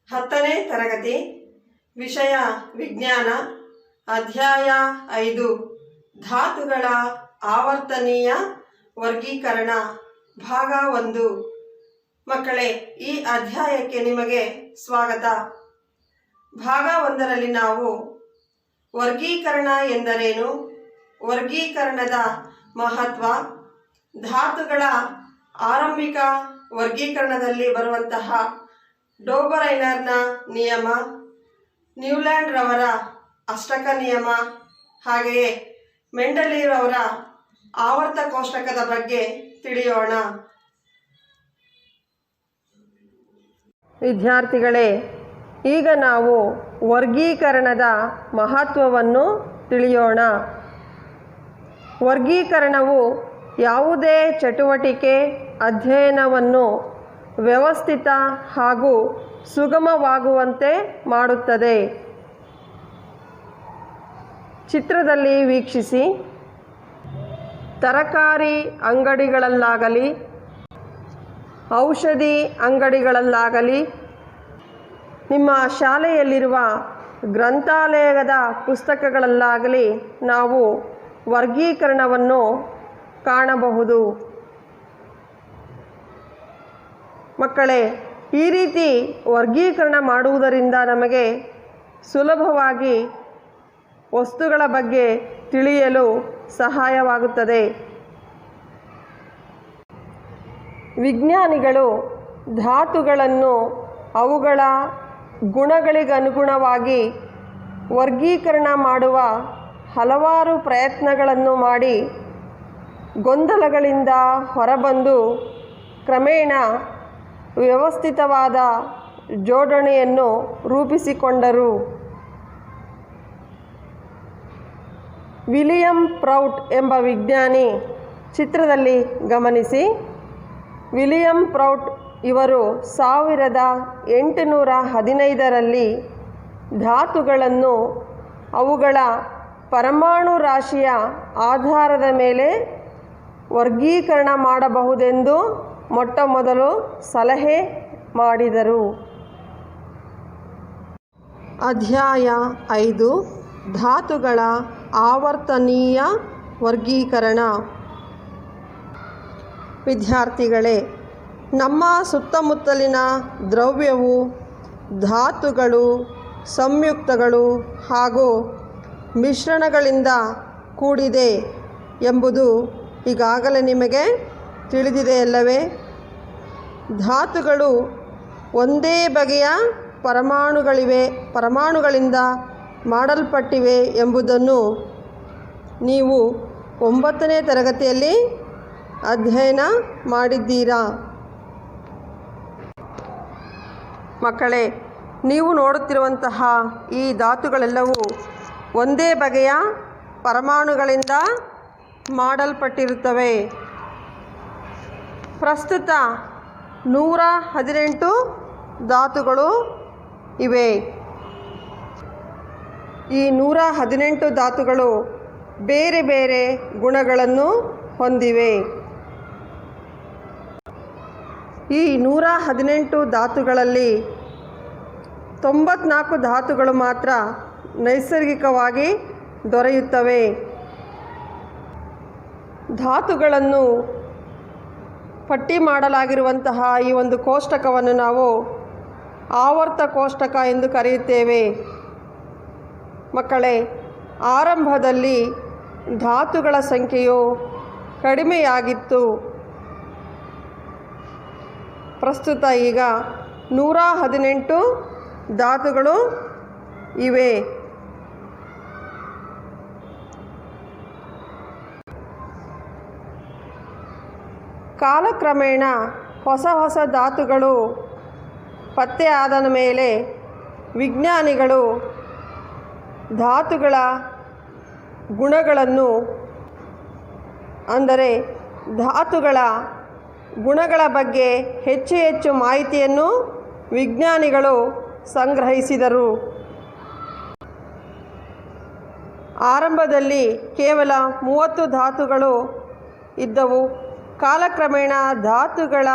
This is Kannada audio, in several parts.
10ನೇ ತರಗತಿ ವಿಷಯ ವಿಜ್ಞಾನ ಅಧ್ಯಾಯ 5 ಧಾತುಗಳ ಆವರ್ತನೀಯ ವರ್ಗೀಕರಣ ಭಾಗ 1. ಮಕ್ಕಳೇ, ಈ ಅಧ್ಯಾಯಕ್ಕೆ ನಿಮಗೆ ಸ್ವಾಗತ. ಭಾಗ 1ರಲ್ಲಿ ನಾವು ವರ್ಗೀಕರಣ ಎಂದರೇನು, ವರ್ಗೀಕರಣದ ಮಹತ್ವ, ಧಾತುಗಳ ಆರಂಭಿಕ ವರ್ಗೀಕರಣದಲ್ಲಿ ಬರುವಂತಹ ಡೋಬರೈನರ್ನ ನಿಯಮ, ನ್ಯೂಲ್ಯಾಂಡ್ ರವರ ಅಷ್ಟಕ ನಿಯಮ, ಹಾಗೆಯೇ ಮೆಂಡಲೀರವರ ಆವರ್ತ ಕೋಷ್ಟಕದ ಬಗ್ಗೆ ತಿಳಿಯೋಣ. ವಿದ್ಯಾರ್ಥಿಗಳೇ, ಈಗ ನಾವು ವರ್ಗೀಕರಣದ ಮಹತ್ವವನ್ನು ತಿಳಿಯೋಣ. ವರ್ಗೀಕರಣವು ಯಾವುದೇ ಚಟುವಟಿಕೆ ಅಧ್ಯಯನವನ್ನು ವ್ಯವಸ್ಥಿತ ಹಾಗೂ ಸುಗಮವಾಗುವಂತೆ ಮಾಡುತ್ತದೆ. ಚಿತ್ರದಲ್ಲಿ ವೀಕ್ಷಿಸಿ. ತರಕಾರಿ ಅಂಗಡಿಗಳಲ್ಲಾಗಲಿ, ಔಷಧಿ ಅಂಗಡಿಗಳಲ್ಲಾಗಲಿ, ನಿಮ್ಮ ಶಾಲೆಯಲ್ಲಿರುವ ಗ್ರಂಥಾಲಯದ ಪುಸ್ತಕಗಳಲ್ಲಾಗಲಿ ನಾವು ವರ್ಗೀಕರಣವನ್ನು ಕಾಣಬಹುದು. ಮಕ್ಕಳೇ, ಈ ರೀತಿ ವರ್ಗೀಕರಣ ಮಾಡುವುದರಿಂದ ನಮಗೆ ಸುಲಭವಾಗಿ ವಸ್ತುಗಳ ಬಗ್ಗೆ ತಿಳಿಯಲು ಸಹಾಯವಾಗುತ್ತದೆ. ವಿಜ್ಞಾನಿಗಳು ಧಾತುಗಳನ್ನು ಅವುಗಳ ಗುಣಗಳಿಗನುಗುಣವಾಗಿ ವರ್ಗೀಕರಣ ಮಾಡುವ ಹಲವಾರು ಪ್ರಯತ್ನಗಳನ್ನು ಮಾಡಿ ಗೊಂದಲಗಳಿಂದ ಹೊರಬಂದು ಕ್ರಮೇಣ ವ್ಯವಸ್ಥಿತವಾದ ಜೋಡಣೆಯನ್ನು ರೂಪಿಸಿಕೊಂಡರು. ವಿಲಿಯಂ ಪ್ರೌಟ್ ಎಂಬ ವಿಜ್ಞಾನಿ ಚಿತ್ರದಲ್ಲಿ ಗಮನಿಸಿ. ವಿಲಿಯಂ ಪ್ರೌಟ್ ಇವರು 1815ರಲ್ಲಿ ಧಾತುಗಳನ್ನು ಅವುಗಳ ಪರಮಾಣು ರಾಶಿಯ ಆಧಾರದ ಮೇಲೆ ವರ್ಗೀಕರಣ ಮಾಡಬಹುದೆಂದು ಮೊಟ್ಟಮೊದಲು ಸಲಹೆ ಮಾಡಿದರು. ಅಧ್ಯಾಯ 5 ಧಾತುಗಳ ಆವರ್ತನೀಯ ವರ್ಗೀಕರಣ. ವಿದ್ಯಾರ್ಥಿಗಳೇ, ನಮ್ಮ ಸುತ್ತಮುತ್ತಲಿನ ದ್ರವ್ಯವು ಧಾತುಗಳು, ಸಂಯುಕ್ತಗಳು ಹಾಗೂ ಮಿಶ್ರಣಗಳಿಂದ ಕೂಡಿದೆ ಎಂಬುದು ಈಗಾಗಲೇ ನಿಮಗೆ ತಿಳಿದಿದೆಯಲ್ಲವೇ? ಧಾತುಗಳು ಒಂದೇ ಬಗೆಯ ಪರಮಾಣುಗಳಿಂದ ಮಾಡಲ್ಪಟ್ಟಿವೆ ಎಂಬುದನ್ನು ನೀವು 9ನೇ ತರಗತಿಯಲ್ಲಿ ಅಧ್ಯಯನ ಮಾಡಿದ್ದೀರಾ. ಮಕ್ಕಳೇ, ನೀವು ನೋಡುತ್ತಿರುವಂತಹ ಈ ಧಾತುಗಳೆಲ್ಲವೂ ಒಂದೇ ಬಗೆಯ ಪರಮಾಣುಗಳಿಂದ ಮಾಡಲ್ಪಟ್ಟಿರುತ್ತವೆ. ಪ್ರಸ್ತುತ 118 ಧಾತುಗಳು ಇವೆ. ಈ 118 ಧಾತುಗಳು ಬೇರೆ ಬೇರೆ ಗುಣಗಳನ್ನು ಹೊಂದಿವೆ. ಈ 118 ಧಾತುಗಳಲ್ಲಿ 94 ಧಾತುಗಳು ಮಾತ್ರ ನೈಸರ್ಗಿಕವಾಗಿ ದೊರೆಯುತ್ತವೆ. ಧಾತುಗಳನ್ನು ಪಟ್ಟಿ ಮಾಡಲಾಗಿರುವಂತಹ ಈ ಒಂದು ಕೋಷ್ಟಕವನ್ನು ನಾವು ಆವರ್ತ ಕೋಷ್ಟಕ ಎಂದು ಕರೆಯುತ್ತೇವೆ. ಮಕ್ಕಳೇ, ಆರಂಭದಲ್ಲಿ ಧಾತುಗಳ ಸಂಖ್ಯೆಯು ಕಡಿಮೆಯಾಗಿತ್ತು. ಪ್ರಸ್ತುತ ಈಗ 118 ಧಾತುಗಳು ಇವೆ. ಕಾಲಕ್ರಮೇಣ ಹೊಸ ಹೊಸ ಧಾತುಗಳು ಪತ್ತೆಯಾದ ಮೇಲೆ ವಿಜ್ಞಾನಿಗಳು ಧಾತುಗಳ ಗುಣಗಳನ್ನು, ಅಂದರೆ ಧಾತುಗಳ ಗುಣಗಳ ಬಗ್ಗೆ ಹೆಚ್ಚು ಮಾಹಿತಿಯನ್ನು ವಿಜ್ಞಾನಿಗಳು ಸಂಗ್ರಹಿಸಿದರು. ಆರಂಭದಲ್ಲಿ ಕೇವಲ 30 ಧಾತುಗಳು ಇದ್ದವು. ಕಾಲಕ್ರಮೇಣ ಧಾತುಗಳ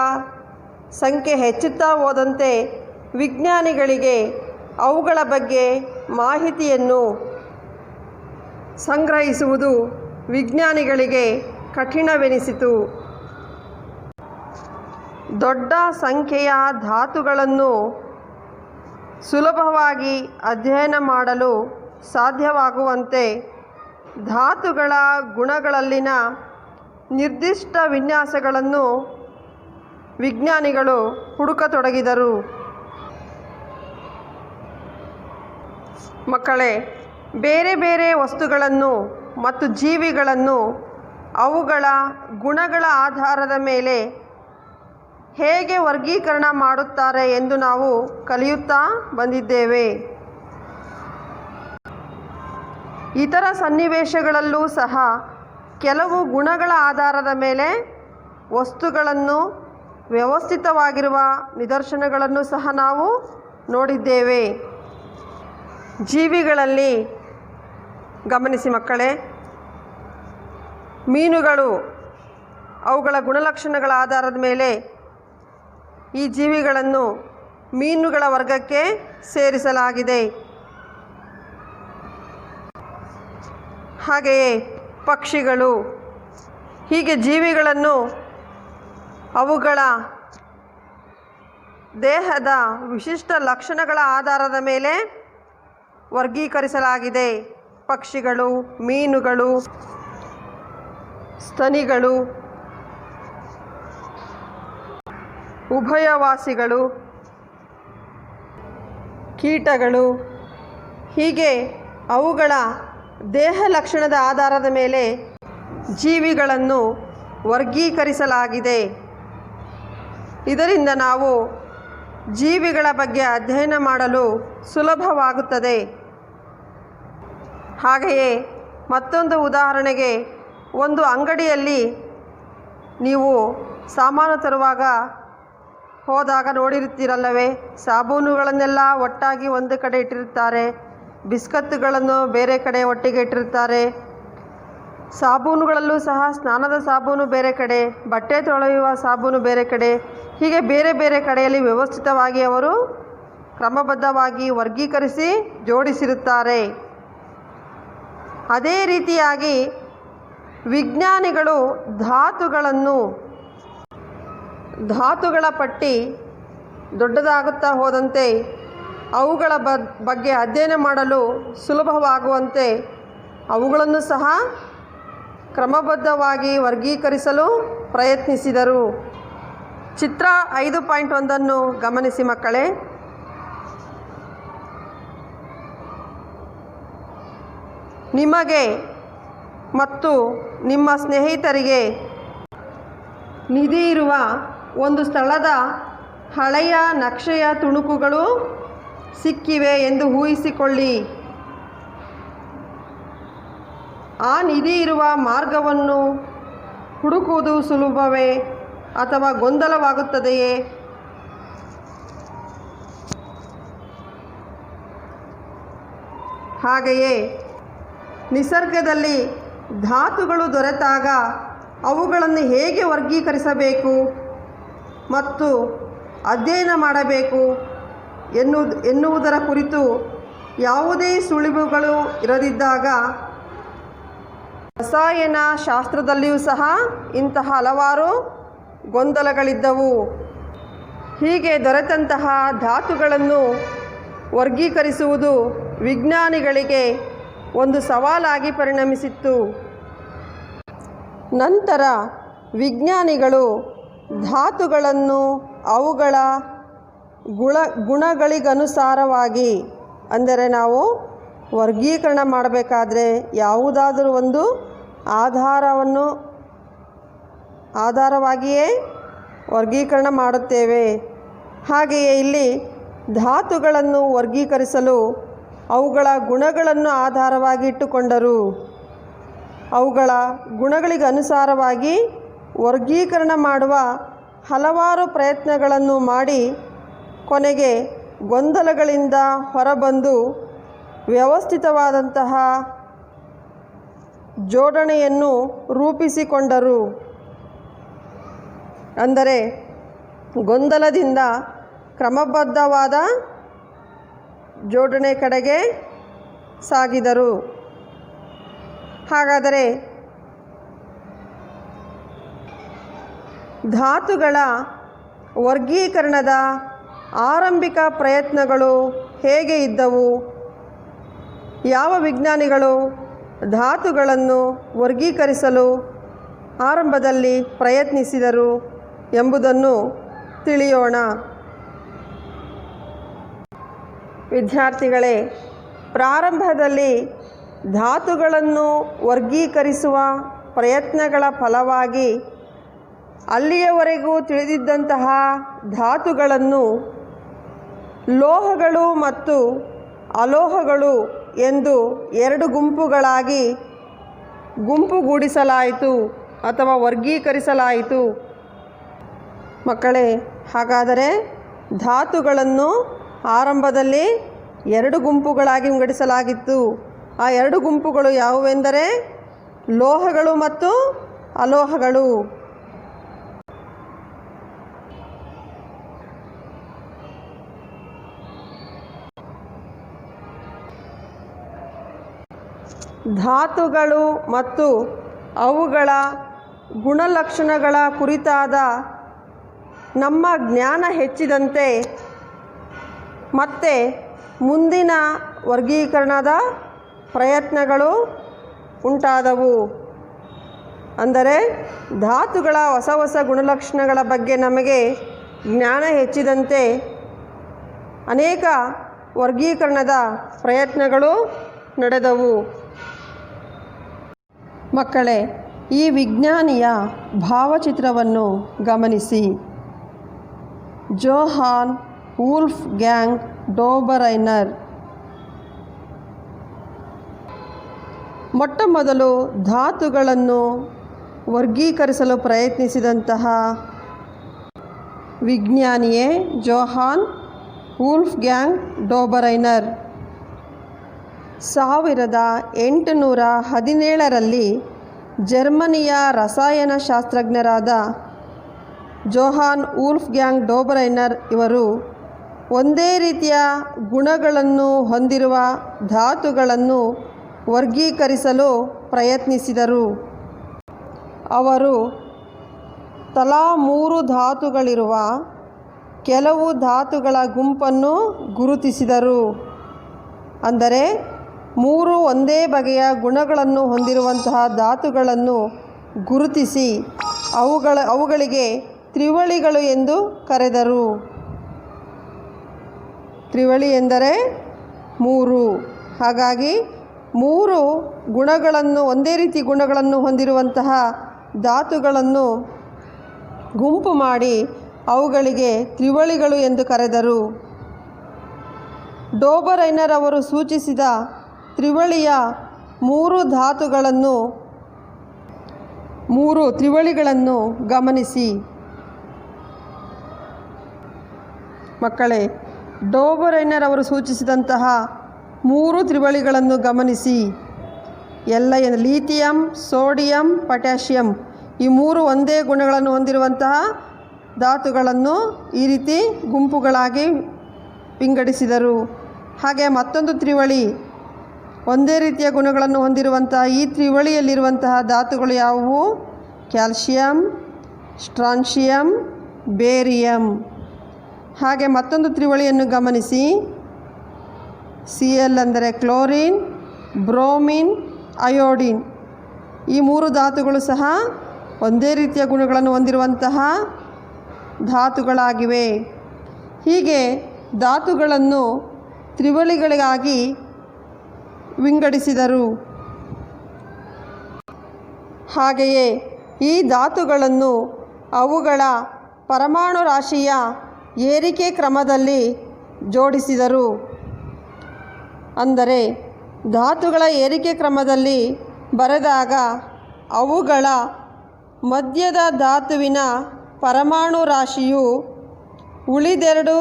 ಸಂಖ್ಯೆ ಹೆಚ್ಚುತ್ತಾ ಹೋದಂತೆ ವಿಜ್ಞಾನಿಗಳಿಗೆ ಅವುಗಳ ಬಗ್ಗೆ ಮಾಹಿತಿಯನ್ನು ಸಂಗ್ರಹಿಸುವುದು ವಿಜ್ಞಾನಿಗಳಿಗೆ ಕಠಿಣವೆನಿಸಿತು. ದೊಡ್ಡ ಸಂಖ್ಯೆಯ ಧಾತುಗಳನ್ನು ಸುಲಭವಾಗಿ ಅಧ್ಯಯನ ಮಾಡಲು ಸಾಧ್ಯವಾಗುವಂತೆ ಧಾತುಗಳ ಗುಣಗಳಲ್ಲಿನ ನಿರ್ದಿಷ್ಟ ವಿನ್ಯಾಸಗಳನ್ನು ವಿಜ್ಞಾನಿಗಳು ಹುಡುಕತೊಡಗಿದರು. ಮಕ್ಕಳೇ, ಬೇರೆ ಬೇರೆ ವಸ್ತುಗಳನ್ನು ಮತ್ತು ಜೀವಿಗಳನ್ನು ಅವುಗಳ ಗುಣಗಳ ಆಧಾರದ ಮೇಲೆ ಹೇಗೆ ವರ್ಗೀಕರಣ ಮಾಡುತ್ತಾರೆ ಎಂದು ನಾವು ಕಲಿಯುತ್ತಾ ಬಂದಿದ್ದೇವೆ. ಇತರ ಸನ್ನಿವೇಶಗಳಲ್ಲೂ ಸಹ ಕೆಲವು ಗುಣಗಳ ಆಧಾರದ ಮೇಲೆ ವಸ್ತುಗಳನ್ನು ವ್ಯವಸ್ಥಿತವಾಗಿರುವ ನಿದರ್ಶನಗಳನ್ನು ಸಹ ನಾವು ನೋಡಿದ್ದೇವೆ. ಜೀವಿಗಳಲ್ಲಿ ಗಮನಿಸಿ ಮಕ್ಕಳೇ, ಮೀನುಗಳು ಅವುಗಳ ಗುಣಲಕ್ಷಣಗಳ ಆಧಾರದ ಮೇಲೆ ಈ ಜೀವಿಗಳನ್ನು ಮೀನುಗಳ ವರ್ಗಕ್ಕೆ ಸೇರಿಸಲಾಗಿದೆ. ಹಾಗೆಯೇ ಪಕ್ಷಿಗಳು, ಹೀಗೆ ಜೀವಿಗಳನ್ನು ಅವುಗಳ ದೇಹದ ವಿಶಿಷ್ಟ ಲಕ್ಷಣಗಳ ಆಧಾರದ ಮೇಲೆ ವರ್ಗೀಕರಿಸಲಾಗಿದೆ. ಪಕ್ಷಿಗಳು, ಮೀನುಗಳು, ಸ್ತನಿಗಳು, ಉಭಯವಾಸಿಗಳು, ಕೀಟಗಳು, ಹೀಗೆ ಅವುಗಳ ದೇಹ ಲಕ್ಷಣದ ಆಧಾರದ ಮೇಲೆ ಜೀವಿಗಳನ್ನು ವರ್ಗೀಕರಿಸಲಾಗಿದೆ. ಇದರಿಂದ ನಾವು ಜೀವಿಗಳ ಬಗ್ಗೆ ಅಧ್ಯಯನ ಮಾಡಲು ಸುಲಭವಾಗುತ್ತದೆ. ಹಾಗೆಯೇ ಮತ್ತೊಂದು ಉದಾಹರಣೆಗೆ, ಒಂದು ಅಂಗಡಿಯಲ್ಲಿ ನೀವು ಸಾಮಾನು ತರುವಾಗ ಹೋದಾಗ ನೋಡಿರುತ್ತೀರಲ್ಲವೇ, ಸಾಬೂನುಗಳನ್ನೆಲ್ಲ ಒಟ್ಟಾಗಿ ಒಂದು ಕಡೆ ಇಟ್ಟಿರುತ್ತಾರೆ, ಬಿಸ್ಕತ್ತುಗಳನ್ನು ಬೇರೆ ಕಡೆ ಒಟ್ಟಿಗೆ ಇಟ್ಟಿರುತ್ತಾರೆ. ಸಾಬೂನುಗಳಲ್ಲೂ ಸಹ ಸ್ನಾನದ ಸಾಬೂನು ಬೇರೆ ಕಡೆ, ಬಟ್ಟೆ ತೊಳೆಯುವ ಸಾಬೂನು ಬೇರೆ ಕಡೆ, ಹೀಗೆ ಬೇರೆ ಬೇರೆ ಕಡೆಯಲ್ಲಿ ವ್ಯವಸ್ಥಿತವಾಗಿ ಅವರು ಕ್ರಮಬದ್ಧವಾಗಿ ವರ್ಗೀಕರಿಸಿ ಜೋಡಿಸಿರುತ್ತಾರೆ. ಅದೇ ರೀತಿಯಾಗಿ ವಿಜ್ಞಾನಿಗಳು ಧಾತುಗಳ ಪಟ್ಟಿ ದೊಡ್ಡದಾಗುತ್ತಾ ಹೋದಂತೆ ಅವುಗಳ ಬಗ್ಗೆ ಅಧ್ಯಯನ ಮಾಡಲು ಸುಲಭವಾಗುವಂತೆ ಅವುಗಳನ್ನು ಸಹ ಕ್ರಮಬದ್ಧವಾಗಿ ವರ್ಗೀಕರಿಸಲು ಪ್ರಯತ್ನಿಸಿದರು. ಚಿತ್ರ 5.1 ಗಮನಿಸಿ ಮಕ್ಕಳೇ. ನಿಮಗೆ ಮತ್ತು ನಿಮ್ಮ ಸ್ನೇಹಿತರಿಗೆ ನಿಧಿ ಇರುವ ಒಂದು ಸ್ಥಳದ ಹಳೆಯ ನಕ್ಷೆಯ ತುಣುಕುಗಳು ಸಿಕ್ಕಿವೆ ಎಂದು ಊಹಿಸಿಕೊಳ್ಳಿ. ಆ ನಿಧಿ ಇರುವ ಮಾರ್ಗವನ್ನು ಹುಡುಕುವುದು ಸುಲಭವೇ ಅಥವಾ ಗೊಂದಲವಾಗುತ್ತದೆಯೇ? ಹಾಗೆಯೇ ನಿಸರ್ಗದಲ್ಲಿ ಧಾತುಗಳು ದೊರೆತಾಗ ಅವುಗಳನ್ನು ಹೇಗೆ ವರ್ಗೀಕರಿಸಬೇಕು ಮತ್ತು ಅಧ್ಯಯನ ಮಾಡಬೇಕು ಎನ್ನುವುದರ ಕುರಿತು ಯಾವುದೇ ಸುಳಿವುಗಳು ಇರದಿದ್ದಾಗ ರಸಾಯನ ಶಾಸ್ತ್ರದಲ್ಲಿಯೂ ಸಹ ಇಂತಹ ಹಲವಾರು ಗೊಂದಲಗಳಿದ್ದವು. ಹೀಗೆ ದೊರೆತಂತಹ ಧಾತುಗಳನ್ನು ವರ್ಗೀಕರಿಸುವುದು ವಿಜ್ಞಾನಿಗಳಿಗೆ ಒಂದು ಸವಾಲಾಗಿ ಪರಿಣಮಿಸಿತ್ತು. ನಂತರ ವಿಜ್ಞಾನಿಗಳು ಧಾತುಗಳನ್ನು ಅವುಗಳ ಗುಣಗಳಿಗನುಸಾರವಾಗಿ, ಅಂದರೆ ನಾವು ವರ್ಗೀಕರಣ ಮಾಡಬೇಕಾದ್ರೆ ಯಾವುದಾದರೂ ಒಂದು ಆಧಾರವಾಗಿಯೇ ವರ್ಗೀಕರಣ ಮಾಡುತ್ತೇವೆ. ಹಾಗೆಯೇ ಇಲ್ಲಿ ಧಾತುಗಳನ್ನು ವರ್ಗೀಕರಿಸಲು ಅವುಗಳ ಗುಣಗಳನ್ನು ಆಧಾರವಾಗಿ ಇಟ್ಟುಕೊಂಡರು. ಅವುಗಳ ಗುಣಗಳಿಗೆ ಅನುಸಾರವಾಗಿ ವರ್ಗೀಕರಣ ಮಾಡುವ ಹಲವಾರು ಪ್ರಯತ್ನಗಳನ್ನು ಮಾಡಿ ಕೊನೆಗೆ ಗೊಂದಲಗಳಿಂದ ಹೊರಬಂದು ವ್ಯವಸ್ಥಿತವಾದಂತಹ ಜೋಡಣೆಯನ್ನು ರೂಪಿಸಿಕೊಂಡರು. ಅಂದರೆ ಗೊಂದಲದಿಂದ ಕ್ರಮಬದ್ಧವಾದ ಜೋಡಣೆ ಕಡೆಗೆ ಸಾಗಿದರು. ಹಾಗಾದರೆ ಧಾತುಗಳ ವರ್ಗೀಕರಣದ ಆರಂಭಿಕ ಪ್ರಯತ್ನಗಳು ಹೇಗೆ ಇದ್ದವು? ಯಾವ ವಿಜ್ಞಾನಿಗಳು ಧಾತುಗಳನ್ನು ವರ್ಗೀಕರಿಸಲು ಆರಂಭದಲ್ಲಿ ಪ್ರಯತ್ನಿಸಿದರು ಎಂಬುದನ್ನು ತಿಳಿಯೋಣ. ವಿದ್ಯಾರ್ಥಿಗಳೇ, ಪ್ರಾರಂಭದಲ್ಲಿ ಧಾತುಗಳನ್ನು ವರ್ಗೀಕರಿಸುವ ಪ್ರಯತ್ನಗಳ ಫಲವಾಗಿ ಅಲ್ಲಿಯವರೆಗೂ ತಿಳಿದಿದ್ದಂತಹ ಧಾತುಗಳನ್ನು ಲೋಹಗಳು ಮತ್ತು ಅಲೋಹಗಳು ಎಂದು ಎರಡು ಗುಂಪುಗಳಾಗಿ ಗುಂಪುಗೂಡಿಸಲಾಯಿತು ಅಥವಾ ವರ್ಗೀಕರಿಸಲಾಯಿತು. ಮಕ್ಕಳೇ, ಹಾಗಾದರೆ ಧಾತುಗಳನ್ನು ಆರಂಭದಲ್ಲಿ ಎರಡು ಗುಂಪುಗಳಾಗಿ ವಿಂಗಡಿಸಲಾಗಿತ್ತು. ಆ ಎರಡು ಗುಂಪುಗಳು ಯಾವುವೆಂದರೆ ಲೋಹಗಳು ಮತ್ತು ಅಲೋಹಗಳು. ಧಾತುಗಳು ಮತ್ತು ಅವುಗಳ ಗುಣಲಕ್ಷಣಗಳ ಕುರಿತಾದ ನಮ್ಮ ಜ್ಞಾನ ಹೆಚ್ಚಿದಂತೆ ಮತ್ತೆ ಮುಂದಿನ ವರ್ಗೀಕರಣದ ಪ್ರಯತ್ನಗಳು ಉಂಟಾದವು. ಅಂದರೆ ಧಾತುಗಳ ಹೊಸ ಹೊಸ ಗುಣಲಕ್ಷಣಗಳ ಬಗ್ಗೆ ನಮಗೆ ಜ್ಞಾನ ಹೆಚ್ಚಿದಂತೆ ಅನೇಕ ವರ್ಗೀಕರಣದ ಪ್ರಯತ್ನಗಳು ನಡೆದವು. ಮಕ್ಕಳೇ, ಈ ವಿಜ್ಞಾನಿಯ ಭಾವಚಿತ್ರವನ್ನು ಗಮನಿಸಿ. ಜೋಹಾನ್ ವೂಲ್ಫ್ಗ್ಯಾಂಗ್ ಡೋಬರೈನರ್ ಮೊಟ್ಟಮೊದಲು ಧಾತುಗಳನ್ನು ವರ್ಗೀಕರಿಸಲು ಪ್ರಯತ್ನಿಸಿದಂತಹ ವಿಜ್ಞಾನಿಯೇ ಜೋಹಾನ್ ವೂಲ್ಫ್ಗ್ಯಾಂಗ್ ಡೋಬರೈನರ್. 1817ರಲ್ಲಿ ಜರ್ಮನಿಯ ರಸಾಯನಶಾಸ್ತ್ರಜ್ಞರಾದ ಜೋಹಾನ್ ವೂಲ್ಫ್ಗ್ಯಾಂಗ್ ಡೋಬರೈನರ್ ಇವರು ಒಂದೇ ರೀತಿಯ ಗುಣಗಳನ್ನು ಹೊಂದಿರುವ ಧಾತುಗಳನ್ನು ವರ್ಗೀಕರಿಸಲು ಪ್ರಯತ್ನಿಸಿದರು. ಅವರು ತಲಾ 3 ಧಾತುಗಳಿರುವ ಕೆಲವು ಧಾತುಗಳ ಗುಂಪನ್ನು ಗುರುತಿಸಿದರು. ಅಂದರೆ 3 ಒಂದೇ ಬಗೆಯ ಗುಣಗಳನ್ನು ಹೊಂದಿರುವಂತಹ ಧಾತುಗಳನ್ನು ಗುರುತಿಸಿ ಅವುಗಳಿಗೆ ತ್ರಿವಳಿಗಳು ಎಂದು ಕರೆದರು. ತ್ರಿವಳಿ ಎಂದರೆ 3. ಹಾಗಾಗಿ 3 ಗುಣಗಳನ್ನು ಒಂದೇ ರೀತಿ ಗುಣಗಳನ್ನು ಹೊಂದಿರುವಂತಹ ಧಾತುಗಳನ್ನು ಗುಂಪು ಮಾಡಿ ಅವುಗಳಿಗೆ ತ್ರಿವಳಿಗಳು ಎಂದು ಕರೆದರು. ಡೋಬರೈನರ್ ಅವರು ಸೂಚಿಸಿದ ತ್ರಿವಳಿಯ 3 ತ್ರಿವಳಿಗಳನ್ನು ಗಮನಿಸಿ. ಮಕ್ಕಳೇ, ಡೋಬರೈನರ್ ಅವರು ಸೂಚಿಸಿದಂತಹ 3 ತ್ರಿವಳಿಗಳನ್ನು ಗಮನಿಸಿ. ಲೀಥಿಯಂ, ಸೋಡಿಯಂ, ಪೊಟ್ಯಾಷಿಯಂ ಈ 3 ಒಂದೇ ಗುಣಗಳನ್ನು ಹೊಂದಿರುವಂತಹ ಧಾತುಗಳನ್ನು ಈ ರೀತಿ ಗುಂಪುಗಳಾಗಿ ವಿಂಗಡಿಸಿದರು. ಹಾಗೆ ಮತ್ತೊಂದು ತ್ರಿವಳಿ ಒಂದೇ ರೀತಿಯ ಗುಣಗಳನ್ನು ಹೊಂದಿರುವಂತಹ ಈ ತ್ರಿವಳಿಯಲ್ಲಿರುವಂತಹ ಧಾತುಗಳು ಯಾವುವು? Calcium, strontium, barium. ಹಾಗೆ ಮತ್ತೊಂದು ತ್ರಿವಳಿಯನ್ನು ಗಮನಿಸಿ. Cl ಅಂದರೆ ಕ್ಲೋರಿನ್, ಬ್ರೋಮಿನ್, ಅಯೋಡಿನ್. ಈ 3 ಧಾತುಗಳು ಸಹ ಒಂದೇ ರೀತಿಯ ಗುಣಗಳನ್ನು ಹೊಂದಿರುವಂತಹ ಧಾತುಗಳಾಗಿವೆ. ಹೀಗೆ ಧಾತುಗಳನ್ನು ತ್ರಿವಳಿಗಳಿಗಾಗಿ ವಿಂಗಡಿಸಿದರು. ಹಾಗೆಯೇ ಈ ಧಾತುಗಳನ್ನು ಅವುಗಳ ಪರಮಾಣು ರಾಶಿಯ ಏರಿಕೆ ಕ್ರಮದಲ್ಲಿ ಜೋಡಿಸಿದರು. ಅಂದರೆ ಧಾತುಗಳ ಏರಿಕೆ ಕ್ರಮದಲ್ಲಿ ಬರೆದಾಗ ಅವುಗಳ ಮಧ್ಯದ ಧಾತುವಿನ ಪರಮಾಣು ರಾಶಿಯು ಉಳಿದೆರಡು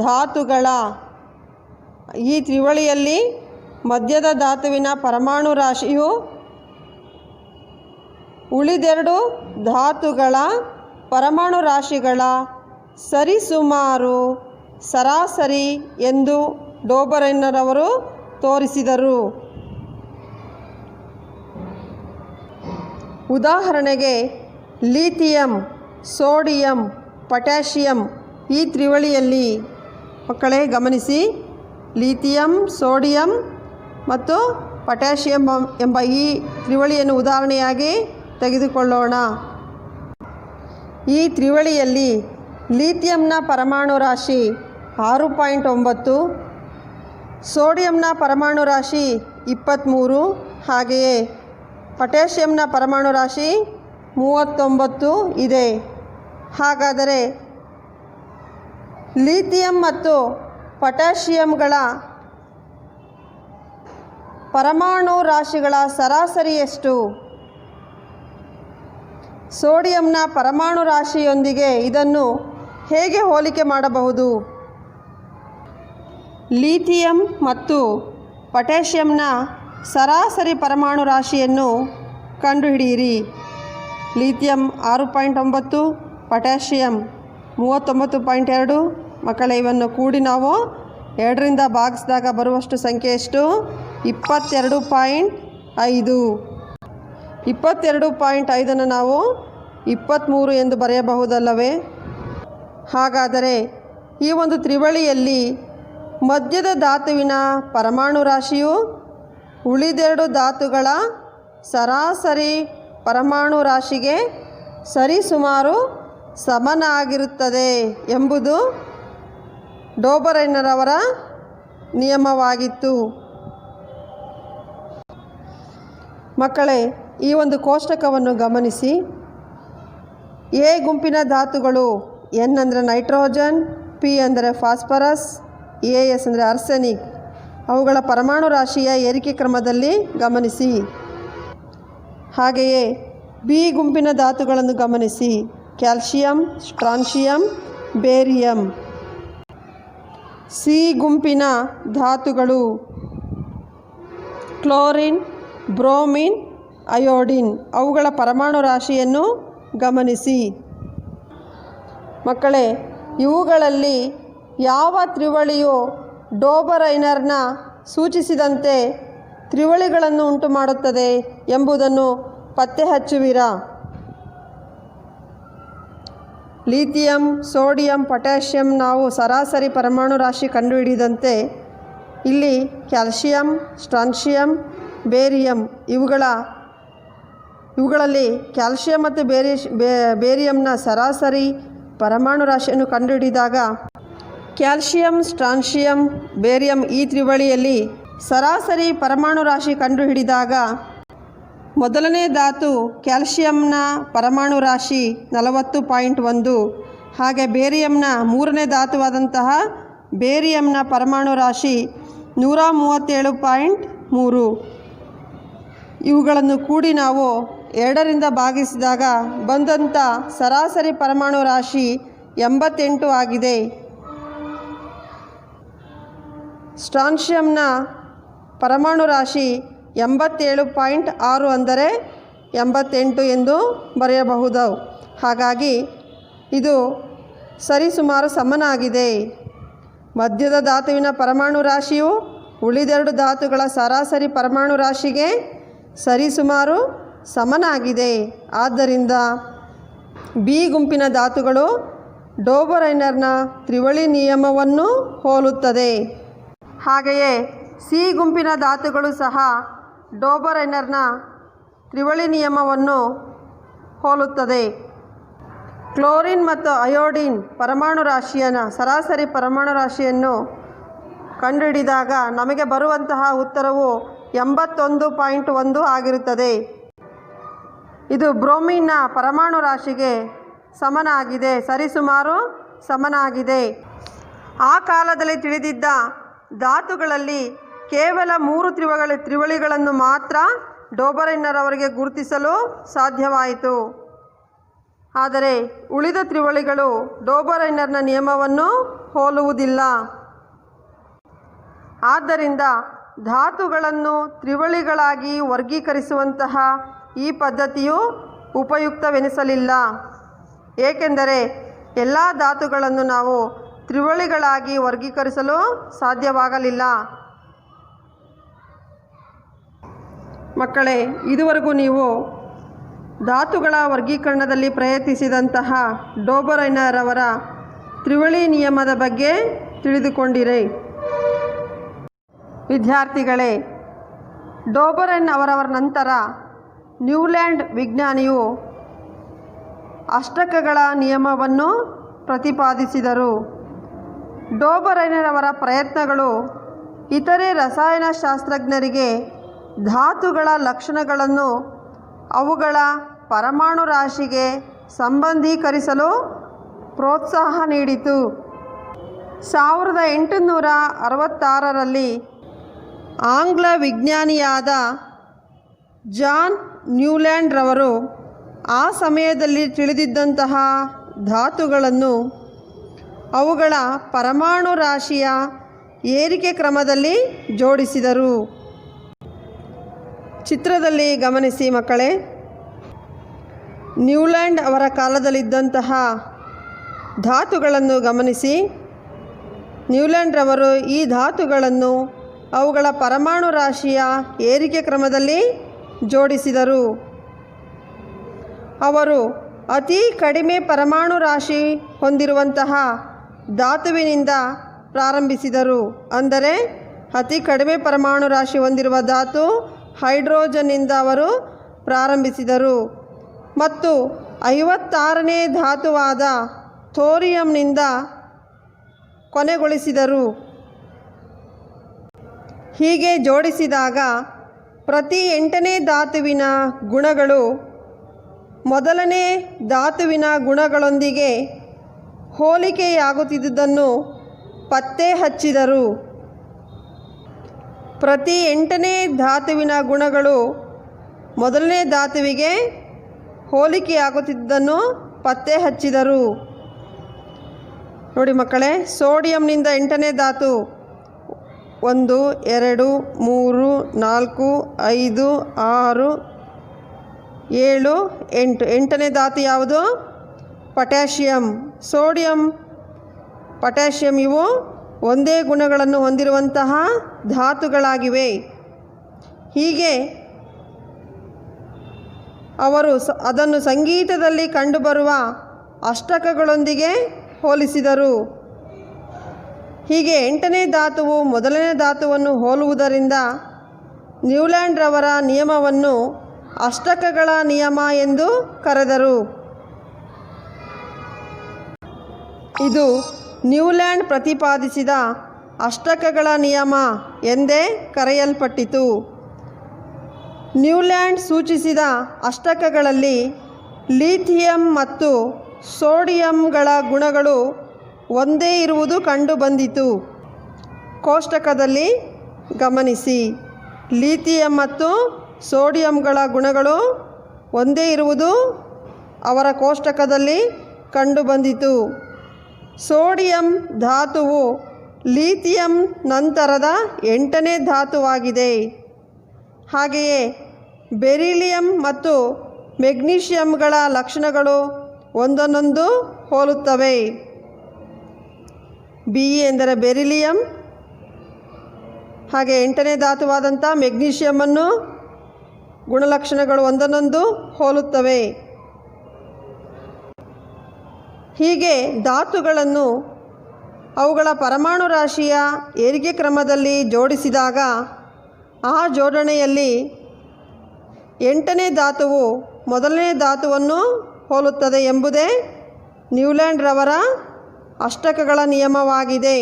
ಧಾತುಗಳ ಈ ತ್ರಿವಳಿಯಲ್ಲಿ ಮಧ್ಯದ ಧಾತುವಿನ ಪರಮಾಣು ರಾಶಿಯು ಉಳಿದೆರಡು ಧಾತುಗಳ ಪರಮಾಣು ರಾಶಿಗಳ ಸರಿಸುಮಾರು ಸರಾಸರಿ ಎಂದು ಡೋಬರೈನರವರು ತೋರಿಸಿದರು. ಉದಾಹರಣೆಗೆ ಲಿಥಿಯಂ, ಸೋಡಿಯಂ, ಪೊಟ್ಯಾಷಿಯಂ ಈ ತ್ರಿವಳಿಯಲ್ಲಿ ಮಕ್ಕಳೇ ಗಮನಿಸಿ, ಲಿಥಿಯಂ, ಸೋಡಿಯಂ ಮತ್ತು ಪೊಟ್ಯಾಷಿಯಂ ಎಂಬ ಈ ತ್ರಿವಳಿಯನ್ನು ಉದಾಹರಣೆಯಾಗಿ ತೆಗೆದುಕೊಳ್ಳೋಣ. ಈ ತ್ರಿವಳಿಯಲ್ಲಿ ಲಿಥಿಯಂನ ಪರಮಾಣು ರಾಶಿ 6.9, ಸೋಡಿಯಂನ ಪರಮಾಣು ರಾಶಿ 23, ಹಾಗೆಯೇ ಪೊಟ್ಯಾಷಿಯಂನ ಪರಮಾಣು ರಾಶಿ 39 ಇದೆ. ಹಾಗಾದರೆ ಲಿಥಿಯಂ ಮತ್ತು ಪೊಟ್ಯಾಷಿಯಂಗಳ ಪರಮಾಣು ರಾಶಿಗಳ ಸರಾಸರಿ ಎಷ್ಟು? ಸೋಡಿಯಂನ ಪರಮಾಣು ರಾಶಿಯೊಂದಿಗೆ ಇದನ್ನು ಹೇಗೆ ಹೋಲಿಕೆ ಮಾಡಬಹುದು? ಲಿಥಿಯಂ ಮತ್ತು ಪೊಟ್ಯಾಷಿಯಂನ ಸರಾಸರಿ ಪರಮಾಣು ರಾಶಿಯನ್ನು ಕಂಡುಹಿಡಿಯಿರಿ. Lithium 6.9, potassium 39.2. ಮಕ್ಕಳೇ, ಇವನ್ನು ಕೂಡಿ ನಾವು 2ರಿಂದ ಭಾಗಿಸಿದಾಗ ಬರುವಷ್ಟು ಸಂಖ್ಯೆ ಎಷ್ಟು? 22.5. 22.5 ನಾವು 23 ಎಂದು ಬರೆಯಬಹುದಲ್ಲವೇ? ಹಾಗಾದರೆ ಈ ಒಂದು ತ್ರಿವಳಿಯಲ್ಲಿ ಮಧ್ಯದ ಧಾತುವಿನ ಪರಮಾಣು ರಾಶಿಯು ಉಳಿದೆರಡು ಧಾತುಗಳ ಸರಾಸರಿ ಪರಮಾಣು ರಾಶಿಗೆ ಸರಿಸುಮಾರು ಸಮನಾಗಿರುತ್ತದೆ ಎಂಬುದು ಡೋಬರೈನರವರ ನಿಯಮವಾಗಿತ್ತು. ಮಕ್ಕಳೇ, ಈ ಒಂದು ಕೋಷ್ಟಕವನ್ನು ಗಮನಿಸಿ. ಎ ಗುಂಪಿನ ಧಾತುಗಳು ಎನ್ ಅಂದರೆ ನೈಟ್ರೋಜನ್, ಪಿ ಅಂದರೆ ಫಾಸ್ಫರಸ್, ಎಸ್ ಅಂದರೆ ಆರ್ಸೆನಿಕ್, ಅವುಗಳ ಪರಮಾಣು ರಾಶಿಯ ಏರಿಕೆ ಕ್ರಮದಲ್ಲಿ ಗಮನಿಸಿ. ಹಾಗೆಯೇ ಬಿ ಗುಂಪಿನ ಧಾತುಗಳನ್ನು ಗಮನಿಸಿ. Calcium, strontium, barium. ಸಿ ಗುಂಪಿನ ಧಾತುಗಳು ಕ್ಲೋರಿನ್, ಬ್ರೋಮಿನ್, ಅಯೋಡಿನ್, ಅವುಗಳ ಪರಮಾಣು ರಾಶಿಯನ್ನು ಗಮನಿಸಿ. ಮಕ್ಕಳೇ, ಇವುಗಳಲ್ಲಿ ಯಾವ ತ್ರಿವಳಿಯು ಡೋಬರೈನರ್ನ ಸೂಚಿಸಿದಂತೆ ತ್ರಿವಳಿಗಳನ್ನು ಉಂಟು ಮಾಡುತ್ತದೆ ಎಂಬುದನ್ನು ಪತ್ತೆ ಹಚ್ಚುವಿರಾ? ಲಿಥಿಯಂ, ಸೋಡಿಯಂ, ಪೊಟ್ಯಾಷಿಯಂ ನಾವು ಸರಾಸರಿ ಪರಮಾಣು ರಾಶಿ ಕಂಡುಹಿಡಿದಂತೆ ಇಲ್ಲಿ ಕ್ಯಾಲ್ಶಿಯಂ, ಸ್ಟ್ರಾನ್ಶಿಯಂ, ಬೇರಿಯಂ ಇವುಗಳಲ್ಲಿ ಕ್ಯಾಲ್ಶಿಯಂ ಮತ್ತು ಬೇರಿಯಂನ ಸರಾಸರಿ ಪರಮಾಣು ರಾಶಿಯನ್ನು ಕಂಡುಹಿಡಿದಾಗ ಕ್ಯಾಲ್ಶಿಯಂ, ಸ್ಟ್ರಾನ್ಶಿಯಂ, ಬೇರಿಯಂ ಈ ತ್ರಿವಳಿಯಲ್ಲಿ ಸರಾಸರಿ ಪರಮಾಣು ರಾಶಿ ಕಂಡುಹಿಡಿದಾಗ ಮೊದಲನೇ ಧಾತು ಕ್ಯಾಲ್ಶಿಯಂನ ಪರಮಾಣು ರಾಶಿ 40.1, ಹಾಗೆ ಬೇರಿಯಂನ ಮೂರನೇ ಧಾತುವಾದಂತಹ ಬೇರಿಯಂನ ಪರಮಾಣು ರಾಶಿ 137.3. ಇವುಗಳನ್ನು ಕೂಡಿ ನಾವು 2ರಿಂದ ಭಾಗಿಸಿದಾಗ ಬಂದಂಥ ಸರಾಸರಿ ಪರಮಾಣು ರಾಶಿ 88 ಆಗಿದೆ. ಸ್ಟ್ರಾನ್ಶಿಯಂನ ಪರಮಾಣು ರಾಶಿ 87.6 ಅಂದರೆ 88 ಎಂದು ಬರೆಯಬಹುದು. ಹಾಗಾಗಿ ಇದು ಸರಿಸುಮಾರು ಸಮನಾಗಿದೆ. ಮಧ್ಯದ ಧಾತುವಿನ ಪರಮಾಣು ರಾಶಿಯು ಉಳಿದೆರಡು ಧಾತುಗಳ ಸರಾಸರಿ ಪರಮಾಣು ರಾಶಿಗೆ ಸರಿಸುಮಾರು ಸಮನಾಗಿದೆ. ಆದ್ದರಿಂದ ಬಿ ಗುಂಪಿನ ಧಾತುಗಳು ಡೋಬರೈನರ್ನ ತ್ರಿವಳಿ ನಿಯಮವನ್ನು ಹೋಲುತ್ತದೆ. ಹಾಗೆಯೇ ಸಿ ಗುಂಪಿನ ಧಾತುಗಳು ಸಹ ಡೋಬರೈನರ್ನ ತ್ರಿವಳಿ ನಿಯಮವನ್ನು ಹೋಲುತ್ತದೆ. ಕ್ಲೋರಿನ್ ಮತ್ತು ಅಯೋಡಿನ್ ಪರಮಾಣು ರಾಶಿಯನ್ನು ಸರಾಸರಿ ಪರಮಾಣು ರಾಶಿಯನ್ನು ಕಂಡುಹಿಡಿದಾಗ ನಮಗೆ ಬರುವಂತಹ ಉತ್ತರವು 81.1 ಆಗಿರುತ್ತದೆ. ಇದು ಬ್ರೋಮಿನ್ನ ಪರಮಾಣು ರಾಶಿಗೆ ಸಮನಾಗಿದೆ, ಸರಿಸುಮಾರು ಸಮನಾಗಿದೆ. ಆ ಕಾಲದಲ್ಲಿ ತಿಳಿದಿದ್ದ ಧಾತುಗಳಲ್ಲಿ ಕೇವಲ 3 ತ್ರಿವಳಿಗಳನ್ನು ಮಾತ್ರ ಡೋಬರೈನರವರಿಗೆ ಗುರುತಿಸಲು ಸಾಧ್ಯವಾಯಿತು. ಆದರೆ ಉಳಿದ ತ್ರಿವಳಿಗಳು ಡೋಬರೈನರ್ನ ನಿಯಮವನ್ನು ಹೋಲುವುದಿಲ್ಲ. ಆದ್ದರಿಂದ ಧಾತುಗಳನ್ನು ತ್ರಿವಳಿಗಳಾಗಿ ವರ್ಗೀಕರಿಸುವಂತಹ ಈ ಪದ್ಧತಿಯು ಉಪಯುಕ್ತವೆನಿಸಲಿಲ್ಲ. ಏಕೆಂದರೆ ಎಲ್ಲ ಧಾತುಗಳನ್ನು ನಾವು ತ್ರಿವಳಿಗಳಾಗಿ ವರ್ಗೀಕರಿಸಲು ಸಾಧ್ಯವಾಗಲಿಲ್ಲ. ಮಕ್ಕಳೇ, ಇದುವರೆಗೂ ನೀವು ಧಾತುಗಳ ವರ್ಗೀಕರಣದಲ್ಲಿ ಪ್ರಯತ್ನಿಸಿದಂತಹ ಡೋಬರೈನರವರ ತ್ರಿವಳಿ ನಿಯಮದ ಬಗ್ಗೆ ತಿಳಿದುಕೊಂಡಿರಿ. ವಿದ್ಯಾರ್ಥಿಗಳೇ, ಡೋಬರೈನ್ ಅವರವರ ನಂತರ ನ್ಯೂಲ್ಯಾಂಡ್ ವಿಜ್ಞಾನಿಯು ಅಷ್ಟಕಗಳ ನಿಯಮವನ್ನು ಪ್ರತಿಪಾದಿಸಿದರು. ಡೋಬರೈನರವರ ಪ್ರಯತ್ನಗಳು ಇತರೆ ರಸಾಯನಶಾಸ್ತ್ರಜ್ಞರಿಗೆ ಧಾತುಗಳ ಲಕ್ಷಣಗಳನ್ನು ಅವುಗಳ ಪರಮಾಣು ರಾಶಿಗೆ ಸಂಬಂಧೀಕರಿಸಲು ಪ್ರೋತ್ಸಾಹ ನೀಡಿತು. 1866ರಲ್ಲಿ ಆಂಗ್ಲ ವಿಜ್ಞಾನಿಯಾದ ಜಾನ್ ನ್ಯೂಲ್ಯಾಂಡ್ ರವರು ಆ ಸಮಯದಲ್ಲಿ ತಿಳಿದಿದ್ದಂತಹ ಧಾತುಗಳನ್ನು ಅವುಗಳ ಪರಮಾಣು ರಾಶಿಯ ಏರಿಕೆ ಕ್ರಮದಲ್ಲಿ ಜೋಡಿಸಿದರು. ಚಿತ್ರದಲ್ಲಿ ಗಮನಿಸಿ ಮಕ್ಕಳೇ. ನ್ಯೂಲ್ಯಾಂಡ್ ಅವರ ಕಾಲದಲ್ಲಿದ್ದಂತಹ ಧಾತುಗಳನ್ನು ಗಮನಿಸಿ. ನ್ಯೂಲ್ಯಾಂಡ್ ರವರು ಈ ಧಾತುಗಳನ್ನು ಅವುಗಳ ಪರಮಾಣು ರಾಶಿಯ ಏರಿಕೆ ಕ್ರಮದಲ್ಲಿ ಜೋಡಿಸಿದರು. ಅವರು ಅತಿ ಕಡಿಮೆ ಪರಮಾಣು ರಾಶಿ ಹೊಂದಿರುವಂತಹ ಧಾತುವಿನಿಂದ ಪ್ರಾರಂಭಿಸಿದರು. ಅಂದರೆ ಅತಿ ಕಡಿಮೆ ಪರಮಾಣು ರಾಶಿ ಹೊಂದಿರುವ ಧಾತು ಹೈಡ್ರೋಜನ್ನಿಂದ ಅವರು ಪ್ರಾರಂಭಿಸಿದರು ಮತ್ತು 56ನೇ ಧಾತುವಾದ ಥೋರಿಯಂನಿಂದ ಕೊನೆಗೊಳಿಸಿದರು. ಹೀಗೆ ಜೋಡಿಸಿದಾಗ ಪ್ರತಿ 8ನೇ ಧಾತುವಿನ ಗುಣಗಳು ಮೊದಲನೇ ಧಾತುವಿನ ಗುಣಗಳೊಂದಿಗೆ ಹೋಲಿಕೆಯಾಗುತ್ತಿದ್ದುದನ್ನು ಪತ್ತೆ ಹಚ್ಚಿದರು. ಪ್ರತಿ 8ನೇ ಧಾತುವಿನ ಗುಣಗಳು ಮೊದಲನೇ ಧಾತುವಿಗೆ ಹೋಲಿಕೆಯಾಗುತ್ತಿದ್ದುದನ್ನು ಪತ್ತೆ ಹಚ್ಚಿದರು. ನೋಡಿ ಮಕ್ಕಳೇ, ಸೋಡಿಯಂನಿಂದ 8ನೇ ಧಾತು 1, 2, 3, 4, 5, 6, 7, 8. 8ನೇ ಧಾತು ಯಾವುದು? ಪೊಟ್ಯಾಷಿಯಂ. ಸೋಡಿಯಂ, ಪೊಟ್ಯಾಷಿಯಂ ಇವು ಒಂದೇ ಗುಣಗಳನ್ನು ಹೊಂದಿರುವಂತಹ ಧಾತುಗಳಾಗಿವೆ. ಹೀಗೆ ಅವರು ಅದನ್ನು ಸಂಗೀತದಲ್ಲಿ ಕಂಡುಬರುವ ಅಷ್ಟಕಗಳೊಂದಿಗೆ ಹೋಲಿಸಿದರು. ಹೀಗೆ 8ನೇ ಧಾತುವು ಮೊದಲನೇ ಧಾತುವನ್ನು ಹೋಲುವುದರಿಂದ ನ್ಯೂಲ್ಯಾಂಡ್ ರವರ ನಿಯಮವನ್ನು ಅಷ್ಟಕಗಳ ನಿಯಮ ಎಂದು ಕರೆದರು. ಇದು ನ್ಯೂಲ್ಯಾಂಡ್ ಪ್ರತಿಪಾದಿಸಿದ ಅಷ್ಟಕಗಳ ನಿಯಮ ಎಂದೇ ಕರೆಯಲ್ಪಟ್ಟಿತು. ನ್ಯೂಲ್ಯಾಂಡ್ ಸೂಚಿಸಿದ ಅಷ್ಟಕಗಳಲ್ಲಿ ಲಿಥಿಯಂ ಮತ್ತು ಸೋಡಿಯಂಗಳ ಗುಣಗಳು ಒಂದೇ ಇರುವುದು ಕಂಡುಬಂದಿತು. ಕೋಷ್ಟಕದಲ್ಲಿ ಗಮನಿಸಿ. ಲಿಥಿಯಂ ಮತ್ತು ಸೋಡಿಯಂಗಳ ಗುಣಗಳು ಒಂದೇ ಇರುವುದು ಅವರ ಕೋಷ್ಟಕದಲ್ಲಿ ಕಂಡುಬಂದಿತು. ಸೋಡಿಯಂ ಧಾತುವು ಲಿಥಿಯಂ ನಂತರದ 8ನೇ ಧಾತುವಾಗಿದೆ. ಹಾಗೆಯೇ ಬೆರಿಲಿಯಂ ಮತ್ತು ಮೆಗ್ನೀಷಿಯಂಗಳ ಲಕ್ಷಣಗಳು ಒಂದನ್ನೊಂದು ಹೋಲುತ್ತವೆ. Be ಎಂದರೆ ಬೆರಿಲಿಯಂ, ಹಾಗೆ 8ನೇ ಧಾತುವಾದಂಥ ಮೆಗ್ನೀಷಿಯಮನ್ನು ಗುಣಲಕ್ಷಣಗಳು ಒಂದನ್ನೊಂದು ಹೋಲುತ್ತವೆ. ಹೀಗೆ ಧಾತುಗಳನ್ನು ಅವುಗಳ ಪರಮಾಣು ರಾಶಿಯ ಏರಿಕೆ ಕ್ರಮದಲ್ಲಿ ಜೋಡಿಸಿದಾಗ ಆ ಜೋಡಣೆಯಲ್ಲಿ 8ನೇ ಧಾತುವು ಮೊದಲನೇ ಧಾತುವನ್ನು ಹೋಲುತ್ತದೆ ಎಂಬುದೇ ನ್ಯೂಲ್ಯಾಂಡ್ ರವರ ಅಷ್ಟಕಗಳ ನಿಯಮವಾಗಿದೆ.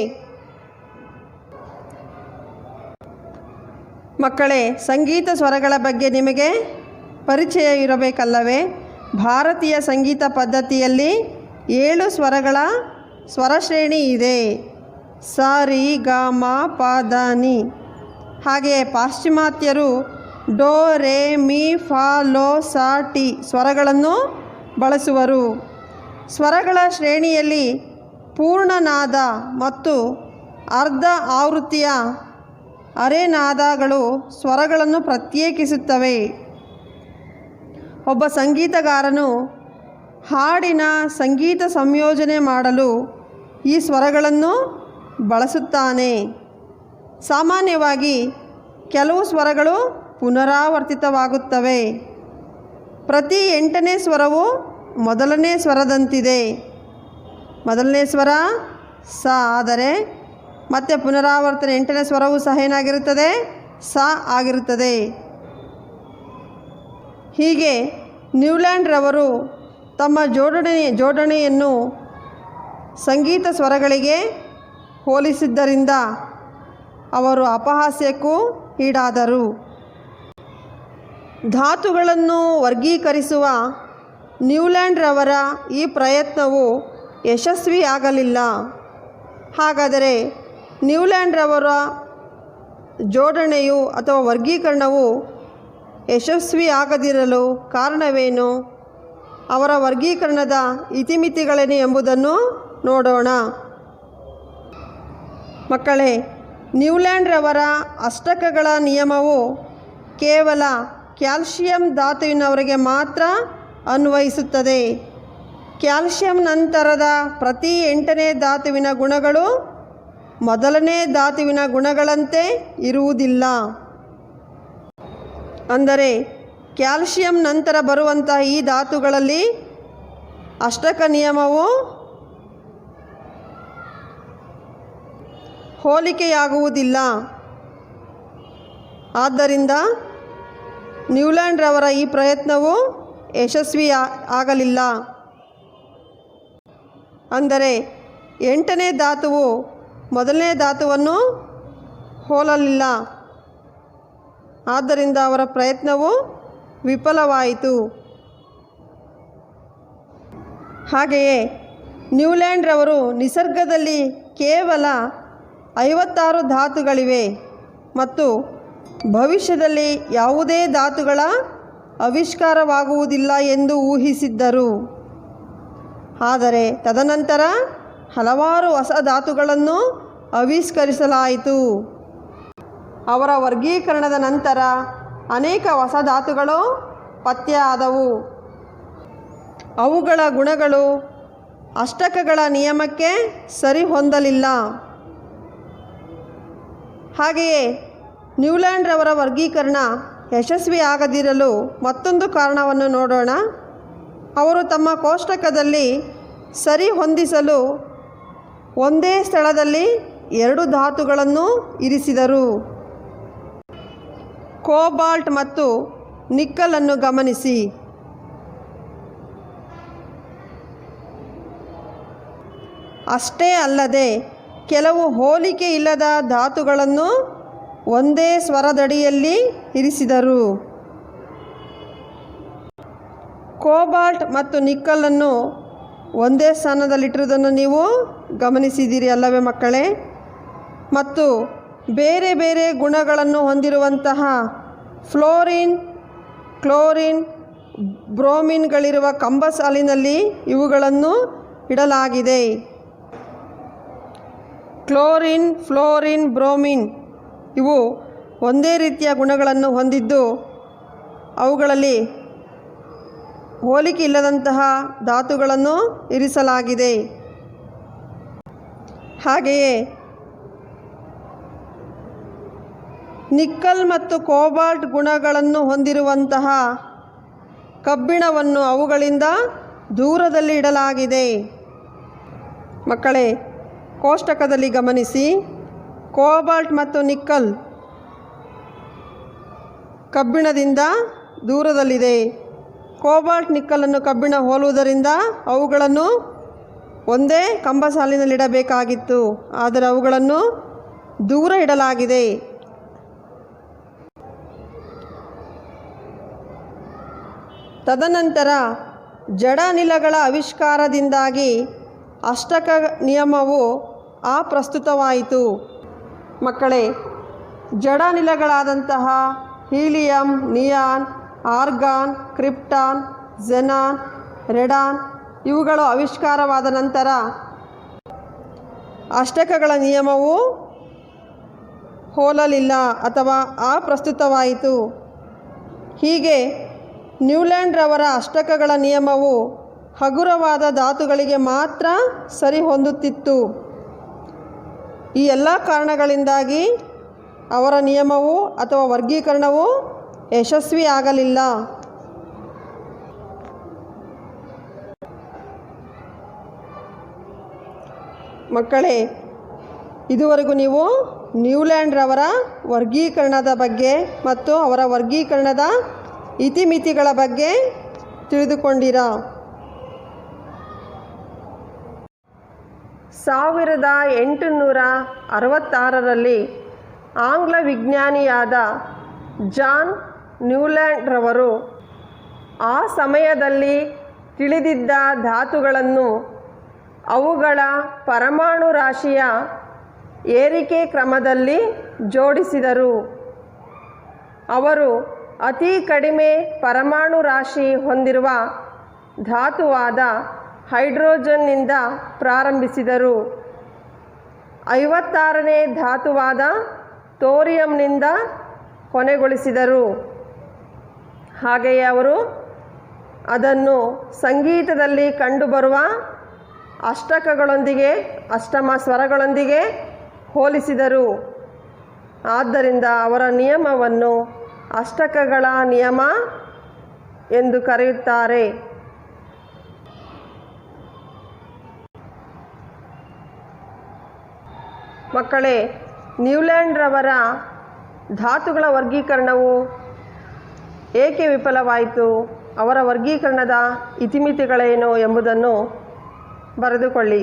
ಮಕ್ಕಳೇ, ಸಂಗೀತ ಸ್ವರಗಳ ಬಗ್ಗೆ ನಿಮಗೆ ಪರಿಚಯ ಇರಬೇಕಲ್ಲವೇ? ಭಾರತೀಯ ಸಂಗೀತ ಪದ್ಧತಿಯಲ್ಲಿ 7 ಸ್ವರಗಳ ಸ್ವರಶ್ರೇಣಿ ಇದೆ. ಸ, ರಿ, ಗ, ಮ, ಪ, ದ, ನಿ. ಹಾಗೆಯೇ ಪಾಶ್ಚಿಮಾತ್ಯರು ಡೋ, ರೇ, ಮಿ, ಫಾ, ಲೋ, ಸಾ, ಟಿ ಸ್ವರಗಳನ್ನು ಬಳಸುವರು. ಸ್ವರಗಳ ಶ್ರೇಣಿಯಲ್ಲಿ ಪೂರ್ಣನಾದ ಮತ್ತು ಅರ್ಧ ಆವೃತ್ತಿಯ ಅರೆನಾದಗಳು ಸ್ವರಗಳನ್ನು ಪ್ರತ್ಯೇಕಿಸುತ್ತವೆ. ಒಬ್ಬ ಸಂಗೀತಗಾರನು ಹಾಡಿನ ಸಂಗೀತ ಸಂಯೋಜನೆ ಮಾಡಲು ಈ ಸ್ವರಗಳನ್ನು ಬಳಸುತ್ತಾನೆ. ಸಾಮಾನ್ಯವಾಗಿ ಕೆಲವು ಸ್ವರಗಳು ಪುನರಾವರ್ತಿತವಾಗುತ್ತವೆ. ಪ್ರತಿ 8ನೇ ಸ್ವರವು ಮೊದಲನೇ ಸ್ವರದಂತಿದೆ. ಮೊದಲನೇ ಸ್ವರ ಸ ಆದರೆ ಮತ್ತೆ ಪುನರಾವರ್ತನೆ 8ನೇ ಸ್ವರವೂ ಸಹ ಏನಾಗಿರುತ್ತದೆ? ಸ ಆಗಿರುತ್ತದೆ. ಹೀಗೆ ನ್ಯೂಲ್ಯಾಂಡ್ರವರು ತಮ್ಮ ಜೋಡಣೆಯನ್ನು ಸಂಗೀತ ಸ್ವರಗಳಿಗೆ ಹೋಲಿಸಿದ್ದರಿಂದ ಅವರು ಅಪಹಾಸ್ಯಕ್ಕೂ ಈಡಾದರು. ಧಾತುಗಳನ್ನು ವರ್ಗೀಕರಿಸುವ ನ್ಯೂಲ್ಯಾಂಡ್ರವರ ಈ ಪ್ರಯತ್ನವು ಯಶಸ್ವಿಯಾಗಲಿಲ್ಲ. ಹಾಗಾದರೆ ನ್ಯೂಲ್ಯಾಂಡ್ರವರ ಜೋಡಣೆಯು ಅಥವಾ ವರ್ಗೀಕರಣವು ಯಶಸ್ವಿಯಾಗದಿರಲು ಕಾರಣವೇನು? ಅವರ ವರ್ಗೀಕರಣದ ಇತಿಮಿತಿಗಳೇನು ಎಂಬುದನ್ನು ನೋಡೋಣ. ಮಕ್ಕಳೇ, ನ್ಯೂಲ್ಯಾಂಡ್ರವರ ಅಷ್ಟಕಗಳ ನಿಯಮವು ಕೇವಲ ಕ್ಯಾಲ್ಶಿಯಂ ಧಾತುವಿನವರಿಗೆ ಮಾತ್ರ ಅನ್ವಯಿಸುತ್ತದೆ. ಕ್ಯಾಲ್ಶಿಯಂ ನಂತರದ ಪ್ರತಿ 8ನೇ ಧಾತುವಿನ ಗುಣಗಳು ಮೊದಲನೇ ಧಾತುವಿನ ಗುಣಗಳಂತೆ ಇರುವುದಿಲ್ಲ. ಅಂದರೆ ಕ್ಯಾಲ್ಶಿಯಂ ನಂತರ ಬರುವಂತಹ ಈ ಧಾತುಗಳಲ್ಲಿ ಅಷ್ಟಕ ನಿಯಮವು ಹೋಲಿಕೆಯಾಗುವುದಿಲ್ಲ. ಆದ್ದರಿಂದ ನ್ಯೂಲ್ಯಾಂಡ್ರವರ ಈ ಪ್ರಯತ್ನವು ಯಶಸ್ವಿ ಆಗಲಿಲ್ಲ. ಅಂದರೆ 8ನೇ ಧಾತುವು ಮೊದಲನೇ ಧಾತುವನ್ನು ಹೋಲಲಿಲ್ಲ. ಆದ್ದರಿಂದ ಅವರ ಪ್ರಯತ್ನವು ವಿಫಲವಾಯಿತು. ಹಾಗೆಯೇ ನ್ಯೂಲ್ಯಾಂಡ್ರವರು ನಿಸರ್ಗದಲ್ಲಿ ಕೇವಲ 56 ಧಾತುಗಳಿವೆ ಮತ್ತು ಭವಿಷ್ಯದಲ್ಲಿ ಯಾವುದೇ ಧಾತುಗಳ ಆವಿಷ್ಕಾರವಾಗುವುದಿಲ್ಲ ಎಂದು ಊಹಿಸಿದ್ದರು. ಆದರೆ ತದನಂತರ ಹಲವಾರು ಹೊಸ ಧಾತುಗಳನ್ನು ಆವಿಷ್ಕರಿಸಲಾಯಿತು. ಅವರ ವರ್ಗೀಕರಣದ ನಂತರ ಅನೇಕ ಹೊಸ ಧಾತುಗಳು ಪತ್ತೆಯಾದವು. ಅವುಗಳ ಗುಣಗಳು ಅಷ್ಟಕಗಳ ನಿಯಮಕ್ಕೆ ಸರಿಹೊಂದಲಿಲ್ಲ. ಹಾಗೆಯೇ ನ್ಯೂಲ್ಯಾಂಡ್ರವರ ವರ್ಗೀಕರಣ ಯಶಸ್ವಿಯಾಗದಿರಲು ಮತ್ತೊಂದು ಕಾರಣವನ್ನು ನೋಡೋಣ. ಅವರು ತಮ್ಮ ಕೋಷ್ಟಕದಲ್ಲಿ ಸರಿ ಹೊಂದಿಸಲು ಒಂದೇ ಸ್ಥಳದಲ್ಲಿ 2 ಧಾತುಗಳನ್ನು ಇರಿಸಿದರು. ಕೋಬಾಲ್ಟ್ ಮತ್ತು ನಿಕ್ಕಲನ್ನು ಗಮನಿಸಿ. ಅಷ್ಟೇ ಅಲ್ಲದೆ ಕೆಲವು ಹೋಲಿಕೆ ಇಲ್ಲದ ಧಾತುಗಳನ್ನು ಒಂದೇ ಸ್ವರದಡಿಯಲ್ಲಿ ಇರಿಸಿದರು. ಕೋಬಾಲ್ಟ್ ಮತ್ತು ನಿಕ್ಕಲನ್ನು ಒಂದೇ ಸ್ಥಾನದಲ್ಲಿಟ್ಟಿರುವುದನ್ನು ನೀವು ಗಮನಿಸಿದ್ದೀರಿ ಅಲ್ಲವೇ ಮಕ್ಕಳೇ? ಮತ್ತು ಬೇರೆ ಬೇರೆ ಗುಣಗಳನ್ನು ಹೊಂದಿರುವಂತಹ ಫ್ಲೋರಿನ್, ಕ್ಲೋರಿನ್, ಬ್ರೋಮಿನ್ಗಳಿರುವ ಕಂಬ ಸಾಲಿನಲ್ಲಿ ಇವುಗಳನ್ನು ಇಡಲಾಗಿದೆ. ಕ್ಲೋರಿನ್, ಫ್ಲೋರಿನ್, ಬ್ರೋಮಿನ್ ಇವು ಒಂದೇ ರೀತಿಯ ಗುಣಗಳನ್ನು ಹೊಂದಿದ್ದು ಅವುಗಳಲ್ಲಿ ಹೋಲಿಕೆ ಇಲ್ಲದಂತಹ ಧಾತುಗಳನ್ನು ಇರಿಸಲಾಗಿದೆ. ಹಾಗೆಯೇ ನಿಕ್ಕಲ್ ಮತ್ತು ಕೋಬಾಲ್ಟ್ ಗುಣಗಳನ್ನು ಹೊಂದಿರುವಂತಹ ಕಬ್ಬಿಣವನ್ನು ಅವುಗಳಿಂದ ದೂರದಲ್ಲಿ ಇಡಲಾಗಿದೆ. ಮಕ್ಕಳೇ, ಕೋಷ್ಟಕದಲ್ಲಿ ಗಮನಿಸಿ. ಕೋಬಾಲ್ಟ್ ಮತ್ತು ನಿಕ್ಕಲ್ ಕಬ್ಬಿಣದಿಂದ ದೂರದಲ್ಲಿದೆ. ಕೋಬಾಲ್ಟ್ ನಿಕ್ಕಲನ್ನು ಕಬ್ಬಿಣ ಹೋಲುವುದರಿಂದ ಅವುಗಳನ್ನು ಒಂದೇ ಕಂಬ ಸಾಲಿನಲ್ಲಿಡಬೇಕಾಗಿತ್ತು. ಆದರೆ ಅವುಗಳನ್ನು ದೂರ ಇಡಲಾಗಿದೆ. ತದನಂತರ ಜಡ ಅನಿಲಗಳ ಆವಿಷ್ಕಾರದಿಂದಾಗಿ ಅಷ್ಟಕ ನಿಯಮವು ಅಪ್ರಸ್ತುತವಾಯಿತು. ಮಕ್ಕಳೇ, ಜಡ ಅನಿಲಗಳಾದಂತಹ helium, neon, argon, krypton, xenon, radon ಇವುಗಳು ಆವಿಷ್ಕಾರವಾದ ನಂತರ ಅಷ್ಟಕಗಳ ನಿಯಮವು ಹೋಲಲಿಲ್ಲ ಅಥವಾ ಅಪ್ರಸ್ತುತವಾಯಿತು. ಹೀಗೆ ನ್ಯೂಲ್ಯಾಂಡ್ರವರ ಅಷ್ಟಕಗಳ ನಿಯಮವು ಹಗುರವಾದ ಧಾತುಗಳಿಗೆ ಮಾತ್ರ ಸರಿ ಹೊಂದುತ್ತಿತ್ತು. ಈ ಎಲ್ಲ ಕಾರಣಗಳಿಂದಾಗಿ ಅವರ ನಿಯಮವು ಅಥವಾ ವರ್ಗೀಕರಣವು ಯಶಸ್ವಿಯಾಗಲಿಲ್ಲ. ಮಕ್ಕಳೇ, ಇದುವರೆಗೂ ನೀವು ನ್ಯೂಲ್ಯಾಂಡ್ರವರ ವರ್ಗೀಕರಣದ ಬಗ್ಗೆ ಮತ್ತು ಅವರ ವರ್ಗೀಕರಣದ ಇತಿಮಿತಿಗಳ ಬಗ್ಗೆ ತಿಳಿದುಕೊಂಡಿರಾ? 1866ರಲ್ಲಿ ಆಂಗ್ಲ ವಿಜ್ಞಾನಿಯಾದ ಜಾನ್ ನ್ಯೂಲ್ಯಾಂಡ್ರವರು ಆ ಸಮಯದಲ್ಲಿ ತಿಳಿದಿದ್ದ ಧಾತುಗಳನ್ನು ಅವುಗಳ ಪರಮಾಣು ರಾಶಿಯ ಏರಿಕೆ ಕ್ರಮದಲ್ಲಿ ಜೋಡಿಸಿದರು. ಅವರು ಅತಿ ಕಡಿಮೆ ಪರಮಾಣು ರಾಶಿ ಹೊಂದಿರುವ ಧಾತುವಾದ ಹೈಡ್ರೋಜನ್ನಿಂದ ಪ್ರಾರಂಭಿಸಿದರು. 56ನೇ ಧಾತುವಾದ ಥೋರಿಯಂನಿಂದ ಕೊನೆಗೊಳಿಸಿದರು. ಹಾಗೆಯೇ ಅವರು ಅದನ್ನು ಸಂಗೀತದಲ್ಲಿ ಕಂಡುಬರುವ ಅಷ್ಟಕಗಳೊಂದಿಗೆ, ಅಷ್ಟಮ ಸ್ವರಗಳೊಂದಿಗೆ ಹೋಲಿಸಿದರು. ಆದ್ದರಿಂದ ಅವರ ನಿಯಮವನ್ನು ಅಷ್ಟಕಗಳ ನಿಯಮ ಎಂದು ಕರೆಯುತ್ತಾರೆ. ಮಕ್ಕಳೇ, ನ್ಯೂಲ್ಯಾಂಡ್ರವರ ಧಾತುಗಳ ವರ್ಗೀಕರಣವು ಏಕೆ ವಿಫಲವಾಯಿತು, ಅವರ ವರ್ಗೀಕರಣದ ಇತಿಮಿತಿಗಳೇನು ಎಂಬುದನ್ನು ಬರೆದುಕೊಳ್ಳಿ.